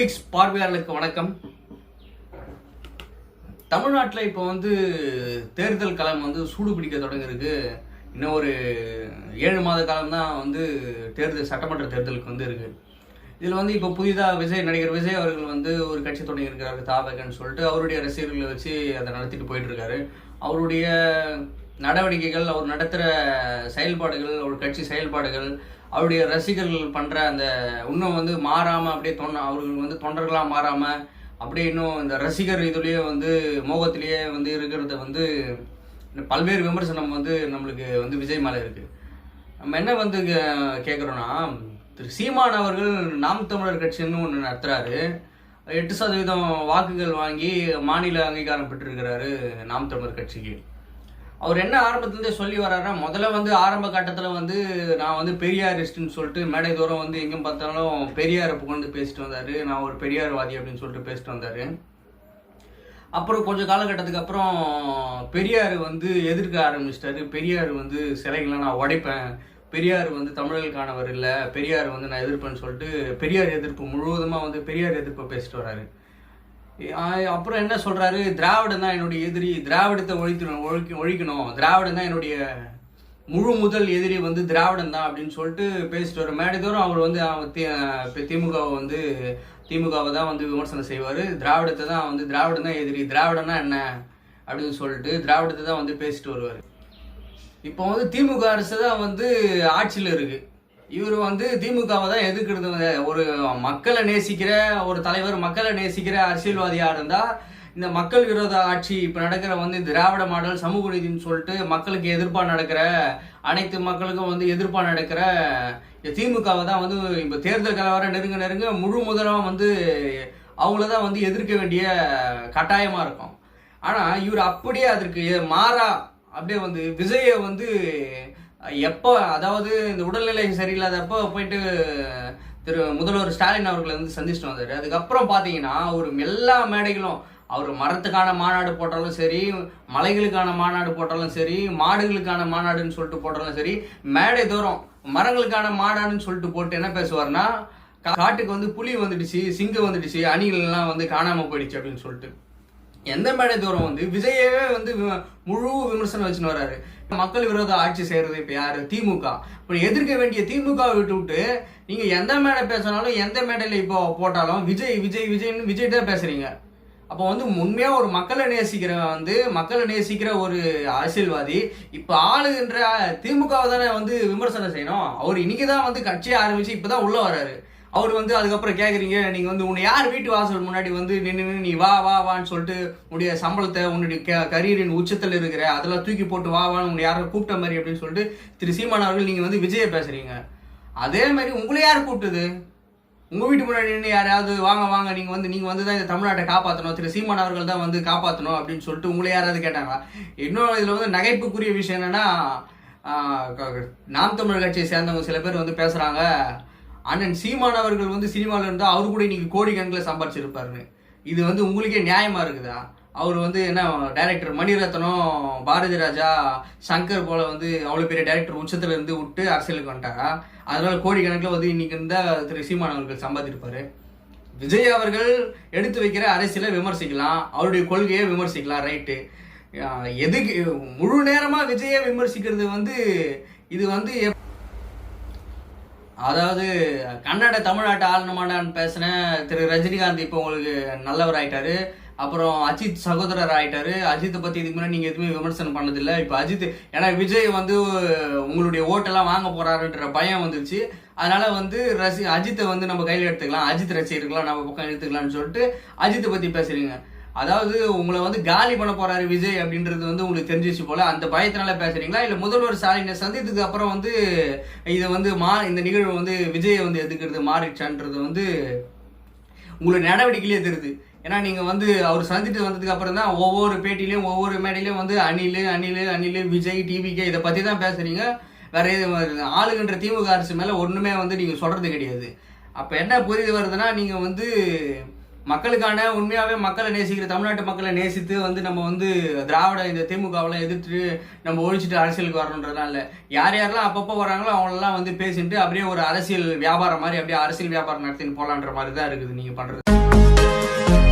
குபிக்ஸ் பார்வையாளர்களுக்கு வணக்கம். தமிழ்நாட்டில் இப்போ தேர்தல் களம் சூடு பிடிக்க தொடங்கிருக்கு. இன்னும் ஒரு 7 மாத காலம் தான் சட்டமன்ற தேர்தலுக்கு இருக்கு. இதில் இப்போ புதிதாக நடிகர் விஜய் அவர்கள் ஒரு கட்சி தொடங்கியிருக்கிறாரு தாவகன்னு சொல்லிட்டு அவருடைய ரசிகர்களை வச்சு அதை நடத்திட்டு போயிட்டு இருக்காரு. அவருடைய நடவடிக்கைகள், அவர் நடத்துகிற செயல்பாடுகள், அவர் கட்சி செயல்பாடுகள், அவருடைய ரசிகர்கள் பண்ணுற அந்த இன்னும் மாறாமல் அப்படியே அவர்கள் தொண்டர்களாக மாறாமல் அப்படியே இன்னும் இந்த ரசிகர் இதுலேயே மோகத்திலேயே இருக்கிறத பல்வேறு விமர்சனம் நம்மளுக்கு விஜய் மேலே இருக்குது. நம்ம என்ன கேட்குறோன்னா, திரு சீமான் அவர்கள் நாம் தமிழர் கட்சின்னு ஒன்று நடத்துகிறாரு. 8% வாக்குகள் வாங்கி மாநில அங்கீகாரம் பெற்றிருக்கிறாரு நாம் தமிழர் கட்சிக்கு. அவர் என்ன ஆரம்பத்துலேருந்தே சொல்லி வர்றாருன்னா, முதல்ல ஆரம்ப கட்டத்தில் நான் பெரியாரிஸ்ட்னு சொல்லிட்டு மேடை தூரம் எங்கே பார்த்தாலும் பெரியாரை புகழ்ந்து பேசிட்டு வந்தார். நான் ஒரு பெரியார்வாதி அப்படின்னு சொல்லிட்டு பேசிட்டு வந்தார். அப்புறம் கொஞ்சம் காலகட்டத்துக்கு அப்புறம் பெரியார் எதிர்க்க ஆரம்பிச்சிட்டாரு. பெரியார் சிலைகளை நான் உடைப்பேன், பெரியார் தமிழர்களுக்கானவர் இல்லை, பெரியார் நான் எதிர்ப்பேன்னு சொல்லிட்டு பெரியார் எதிர்ப்பு முழுவதுமாக பெரியார் எதிர்ப்பை பேசிட்டு வர்றாரு. அப்புறம் என்ன சொல்கிறாரு, திராவிடம் தான் என்னுடைய எதிரி, திராவிடத்தை ஒழிக்கணும், திராவிடம் தான் என்னுடைய முழு முதல் எதிரி திராவிடம் தான் அப்படின்னு சொல்லிட்டு பேசிட்டு வர மேடைதோறும் அவர் திமுகவை தான் விமர்சனம் செய்வார். திராவிடத்தை தான் திராவிடம் தான் எதிரி, திராவிடம்னா என்ன அப்படின்னு சொல்லிட்டு திராவிடத்தை தான் பேசிட்டு வருவார். இப்போ திமுக அரசு தான் ஆட்சியில் இருக்குது. இவர் திமுகவை தான் எதிர்க்கிறது. ஒரு மக்களை நேசிக்கிற ஒரு தலைவர், மக்களை நேசிக்கிற அரசியல்வாதியாக இருந்தால் இந்த மக்கள் விரோத ஆட்சி இப்போ நடக்கிற திராவிட மாடல் சமூக நீதினு சொல்லிட்டு மக்களுக்கு எதிர்ப்பாக நடக்கிற, அனைத்து மக்களுக்கும் எதிர்ப்பாக நடக்கிற திமுகவை தான் இப்போ தேர்தல் கலவரம் நெருங்க முழு முதலாக அவங்கள தான் எதிர்க்க வேண்டிய கட்டாயமாக இருக்கும். ஆனால் இவர் அப்படியே அதற்கு மாறா அப்படியே விஜயை எப்போ, அதாவது இந்த உடல்நிலை சரியில்லாதப்போ போயிட்டு திரு முதல்வர் ஸ்டாலின் அவர்களை சந்திச்சுட்டு வந்தார். அதுக்கப்புறம் பார்த்தீங்கன்னா ஒரு எல்லா மேடைகளும் அவர் மரத்துக்கான மாநாடு போட்டாலும் சரி, மலைகளுக்கான மாநாடு போட்டாலும் சரி, மாடுகளுக்கான மாநாடுன்னு சொல்லிட்டு போட்டாலும் சரி, மேடை தோறும் மரங்களுக்கான மாநாடுன்னு சொல்லிட்டு போட்டு என்ன பேசுவார்னா, காட்டுக்கு புலி வந்துடுச்சு, சிங்கம் வந்துடுச்சு, அணிகள்லாம் காணாமல் போயிடுச்சு அப்படின்னு சொல்லிட்டு எந்த மேடை தூரம் விஜயவே முழு விமர்சனம் வச்சுன்னு வர்றாரு. மக்கள் விரோத ஆட்சி செய்யறது இப்போ யாரு? திமுக. இப்போ எதிர்க்க வேண்டிய திமுகவை விட்டு நீங்கள் எந்த மேடை பேசினாலும், எந்த மேடையில் இப்போ போட்டாலும் விஜய் விஜய் விஜய்னு விஜய் தான் பேசுறீங்க. அப்போ உண்மையாக ஒரு மக்களை நேசிக்கிற ஒரு அரசியல்வாதி இப்போ ஆளுகின்ற திமுகவை தானே விமர்சனம் செய்யணும். அவர் இன்னைக்கு தான் கட்சியை ஆரம்பிச்சு இப்போ தான் உள்ளே வர்றாரு. அவர் அதுக்கப்புறம் கேட்குறீங்க, நீங்கள் உன்னை யார் வீட்டு வாசல் முன்னாடி நின்று நீ வா வா வான்னு சொல்லிட்டு உன்னுடைய சம்பளத்தை, உன்னுடைய கரியரின் உச்சத்தில் இருக்கிற அதெல்லாம் தூக்கி போட்டு வா வான்னு உன்னை யாரும் கூப்பிட்ட மாதிரி அப்படின்னு சொல்லிட்டு திரு சீமான் அவர்கள் நீங்கள் விஜயை பேசுகிறீங்க. அதே மாதிரி உங்களை யார் கூப்பிட்டது? உங்கள் வீட்டு முன்னாடி நின்று யாராவது வாங்க வாங்க நீங்கள் தான் இந்த தமிழ்நாட்டை காப்பாற்றணும், திரு சீமான் அவர்கள் தான் காப்பாற்றணும் அப்படின்னு சொல்லிட்டு உங்களை யாராவது கேட்டாங்களா? இன்னும் இதில் நகைப்புக்குரிய விஷயம் என்னென்னா, நாம் தமிழர் கட்சியை சேர்ந்தவங்க சில பேர் பேசுகிறாங்க, அண்ணன் சீமான் அவர்கள் சினிமாவில் இருந்தால் அவரு கூட இன்னைக்கு கோடி கணக்கில் சம்பாரிச்சிருப்பாருன்னு. இது உங்களுக்கே நியாயமாக இருக்குதா? அவர் என்ன டைரக்டர் மணிரத்னம், பாரதி ராஜா, சங்கர் போல அவ்வளோ பெரிய டைரக்டர் உச்சத்தில் இருந்து விட்டு அரசியலுக்கு வந்துட்டாரா? அதனால கோடி கணக்கில் இன்னைக்கு இருந்தால் திரு சீமான் அவர்கள் சம்பாதிச்சிருப்பாரு. விஜய் அவர்கள் எடுத்து வைக்கிற அரசியலை விமர்சிக்கலாம், அவருடைய கொள்கையை விமர்சிக்கலாம், ரைட்டு. எதுக்கு முழு நேரமாக விஜயை விமர்சிக்கிறது? இது அதாவது கன்னட தமிழ்நாட்டை ஆளணுமாடான்னு பேசின திரு ரஜினிகாந்த் இப்போ உங்களுக்கு நல்லவர் ஆயிட்டாரு. அப்புறம் அஜித் சகோதரர் ஆயிட்டாரு. அஜித்தை பற்றி இதுக்கு முன்னாடி நீங்கள் எதுவுமே விமர்சனம் பண்ணதில்லை. இப்போ அஜித், ஏன்னா விஜய் உங்களுடைய ஓட்டெல்லாம் வாங்க போறாருன்ற பயம் வந்துருச்சு. அதனால அஜித்தை நம்ம கையில் எடுத்துக்கலாம், அஜித் ரசிகர்களாம் நம்ம பக்கம் எடுத்துக்கலாம்னு சொல்லிட்டு அஜித்தை பற்றி பேசுறீங்க. அதாவது உங்களை காலி பண்ண போறாரு விஜய் அப்படின்றது உங்களுக்கு தெரிஞ்சிச்சு போல, அந்த பயத்தினால பேசுறீங்களா? இல்லை முதல்வர் ஸ்டாலினை சந்தித்ததுக்கு அப்புறம் இதை இந்த நிகழ்வு விஜயை எதுக்கிறது மாறிச்சான்றது உங்களுடைய நடவடிக்கையிலே தெரியுது. ஏன்னா நீங்கள் அவர் சந்தித்து வந்ததுக்கு அப்புறம் தான் ஒவ்வொரு பேட்டிலையும் ஒவ்வொரு மேடையிலையும் அணில் அணில் அணில் விஜய் டிவிகே இதை பற்றி தான் பேசுறீங்க. வேற எது ஆளுகின்ற திமுக அரசு மேலே ஒன்றுமே நீங்கள் சொல்றது கிடையாது. அப்போ என்ன புரியுது வருதுன்னா, நீங்கள் மக்களுக்கான உண்மையாகவே மக்களை நேசிக்கிற தமிழ்நாட்டு மக்களை நேசித்து நம்ம திராவிட இந்த திமுகவெல்லாம் எதிர்த்து நம்ம ஒழிச்சிட்டு அரசியலுக்கு வரணுன்றதுலாம் இல்லை. யார் யாரெல்லாம் அப்பப்போ வராங்களோ அவங்களெல்லாம் பேசிட்டு அப்படியே ஒரு அரசியல் வியாபாரம் மாதிரி அப்படியே அரசியல் வியாபாரம் நடத்தின்னு போகலான்ற மாதிரி தான் இருக்குது நீங்கள் பண்ணுறது. நன்றி.